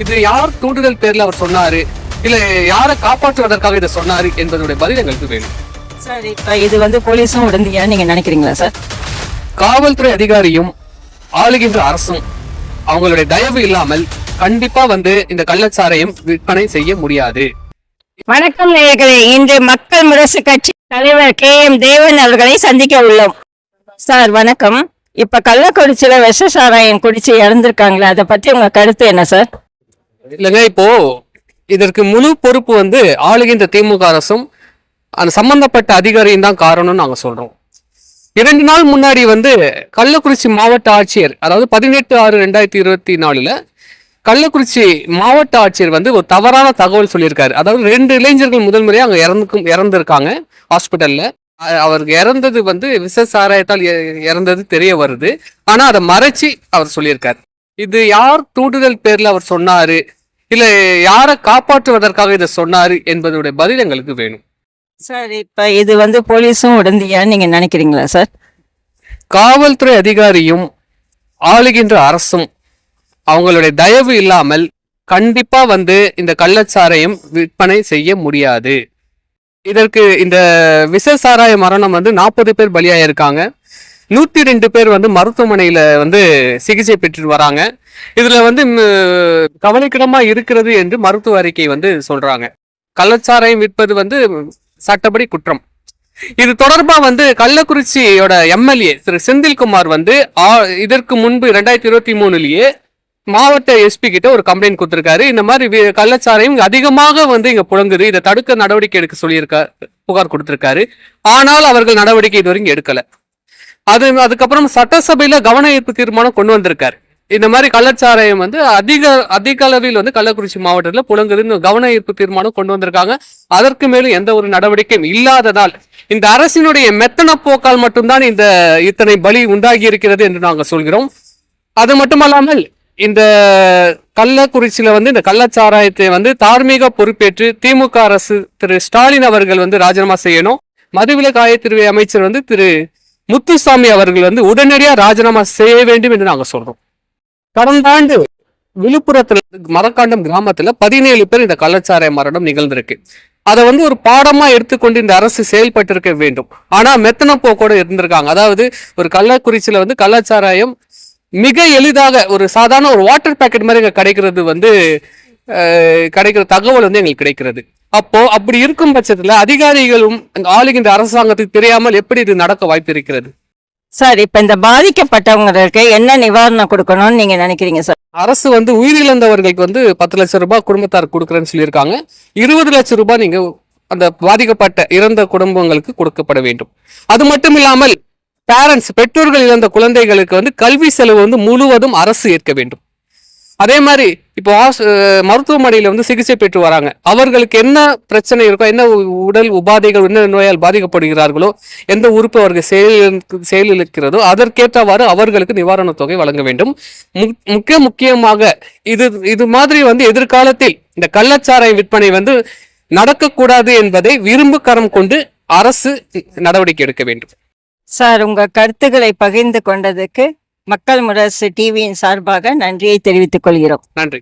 இது யார் தூண்டுதல் பேர்ல அவர் சொன்னாரு, இல்ல யாரை காப்பாற்றுவதற்காக இதை சொன்னாரு என்பதனுடைய பதில் எங்களுக்கு வேணும். சார் இப்ப இது போலீஸும் உடந்தையா நீங்க நினைக்கிறீங்களா சார்? காவல்துறை அதிகாரியும் ஆளுகின்ற அரசும் அவங்களுடைய தயவு இல்லாமல் கண்டிப்பா இந்த கள்ளச்சாரையும் விற்பனை செய்ய முடியாது. வணக்கம் நேயர்களே, இன்று மக்கள் முரசு கட்சி தலைவர் KM தேவன் அவர்களை சந்திக்க உள்ளோம். சார் வணக்கம். இப்ப கள்ளக்குறிச்சியில விஷ சாராயம் குடிச்சு இறந்திருக்காங்களே, அதை பத்தி உங்க கருத்து என்ன சார்? இல்லைங்க, இப்போ இதற்கு முழு பொறுப்பு ஆளுகின்ற திமுக அரசும் அந்த சம்பந்தப்பட்ட அதிகாரியும் தான் காரணம்னு நாங்க சொல்றோம். 2 நாள் முன்னாடி கள்ளக்குறிச்சி மாவட்ட ஆட்சியர், அதாவது 18/6/2024 கள்ளக்குறிச்சி மாவட்ட ஆட்சியர் ஒரு தவறான தகவல் சொல்லியிருக்காரு. அதாவது 2 இளைஞர்கள் முதல் முறையா அங்க இறந்திருக்காங்க ஹாஸ்பிட்டல்ல. அவருக்கு இறந்தது விஷ சாராயத்தால் இறந்தது தெரிய வருது. ஆனா அதை மறைச்சி அவர் சொல்லியிருக்காரு. இது யார் தூண்டுதல் பேர்ல அவர் சொன்னாரு, இல்ல யாரை காப்பாற்றுவதற்காக இதை சொன்னாரு என்பதனுடைய பதில் எங்களுக்கு வேணும். சார் இப்ப இது போலீஸும் உடந்தையா நீங்க நினைக்கிறீங்களா சார்? காவல்துறை அதிகாரியும் ஆளுகின்ற அரசும் அவங்களுடைய தயவு இல்லாமல் கண்டிப்பா இந்த கள்ளச்சாரையும் விற்பனை செய்ய முடியாது. இதற்கு இந்த விஷ சாராய மரணம் 40 பேர் பலியாயிருக்காங்க. 102 பேர் மருத்துவமனையில சிகிச்சை பெற்று வராங்க. இதுல கவலைக்கிடமா இருக்கிறது என்று மருத்துவ அறிக்கை சொல்றாங்க. கள்ளச்சாராயம் விற்பது சட்டப்படி குற்றம். இது தொடர்பா கள்ளக்குறிச்சியோட MLA திரு செந்தில்குமார் இதற்கு முன்பு 2023 மாவட்ட SP கிட்ட ஒரு கம்ப்ளைண்ட் கொடுத்திருக்காரு. இந்த மாதிரி கள்ளச்சாராயம் அதிகமாக இங்க புழங்குது, இதை தடுக்க நடவடிக்கை எடுக்க புகார் கொடுத்திருக்காரு. ஆனால் அவர்கள் நடவடிக்கை இதுவரைக்கும் எடுக்கல. அதுக்கப்புறம் சட்டசபையில கவன ஈர்ப்பு தீர்மானம் கொண்டு வந்திருக்காரு. இந்த மாதிரி கள்ளச்சாராயம் அதிக அளவில் கள்ளக்குறிச்சி மாவட்டத்தில் புழங்குதுன்னு கவன ஈர்ப்பு தீர்மானம் கொண்டு வந்திருக்காங்க. அதற்கு மேலும் எந்த ஒரு நடவடிக்கையும் இல்லாததால் இந்த அரசினுடைய மெத்தன போக்கால் மட்டும்தான் இத்தனை பலி உண்டாகி இருக்கிறது என்று நாங்கள் சொல்கிறோம். அது மட்டுமல்லாமல் இந்த கள்ளக்குறிச்சியில இந்த கள்ளச்சாராயத்தை தார்மீக பொறுப்பேற்று திமுக அரசு திரு ஸ்டாலின் அவர்கள் ராஜினாமா செய்யணும். மதுவிலக்கு ஆயத்தீர்வை அமைச்சர் திரு முத்துசாமி அவர்கள் உடனடியா ராஜினாமா செய்ய வேண்டும் என்று நாங்க சொல்றோம். கடந்த ஆண்டு விழுப்புரத்துல மரக்காண்டம் கிராமத்துல 17 பேர் இந்த கள்ளச்சாராய மரணம் நிகழ்ந்திருக்கு. அதை ஒரு பாடமா எடுத்துக்கொண்டு இந்த அரசு செயல்பட்டு இருக்க வேண்டும். ஆனா மெத்தன போக்கோட இருந்திருக்காங்க. அதாவது ஒரு கள்ளக்குறிச்சியில கள்ளச்சாராயம் மிக எளிதாக ஒரு சாதாரண ஒரு வாட்டர் பேக்கெட் மாதிரி இங்க கிடைக்கிறது கிடைக்கிற தகவல் எங்களுக்கு கிடைக்கிறது. அப்படி இருக்கும் பட்சத்துல அதிகாரிகளும் ஆளுகின்ற அரசாங்கத்துக்கு தெரியாமல் எப்படி இது நடக்க வாய்ப்பு இருக்கிறது? சார் இப்ப இந்த பாதிக்கப்பட்டவங்களுக்கு என்ன நிவாரணம் கொடுக்கணும்னு நீங்க நினைக்கிறீங்க சார்? அரசு உயிரிழந்தவர்களுக்கு 10 லட்சம் ரூபாய் குடும்பத்தார் கொடுக்குறேன்னு சொல்லியிருக்காங்க. 20 லட்சம் ரூபாய் நீங்க அந்த பாதிக்கப்பட்ட இறந்த குடும்பங்களுக்கு கொடுக்கப்பட வேண்டும். அது மட்டும் இல்லாமல் பெற்றோர்கள் இழந்த குழந்தைகளுக்கு கல்வி செலவு முழுவதும் அரசு ஏற்க வேண்டும். அதே மாதிரி இப்போ மருத்துவமனையில சிகிச்சை பெற்று வராங்க. அவர்களுக்கு என்ன பிரச்சனை இருக்கோ, என்ன உடல் உபாதைகள், என்ன நோயால் பாதிக்கப்படுகிறார்களோ, எந்த உறுப்பு அவர்கள் செயலிழக்கிறதோ அதற்கேற்றவாறு அவர்களுக்கு நிவாரண தொகை வழங்க வேண்டும். முக்கியமாக இது மாதிரி எதிர்காலத்தில் இந்த கள்ளச்சாராய விற்பனை நடக்கக்கூடாது என்பதை விரும்பு கரம் கொண்டு அரசு நடவடிக்கை எடுக்க வேண்டும். சார் உங்க கருத்துக்களை பகிர்ந்து கொண்டதுக்கு மக்கள் முரசு டிவியின் சார்பாக நன்றியை தெரிவித்துக் கொள்கிறோம். நன்றி.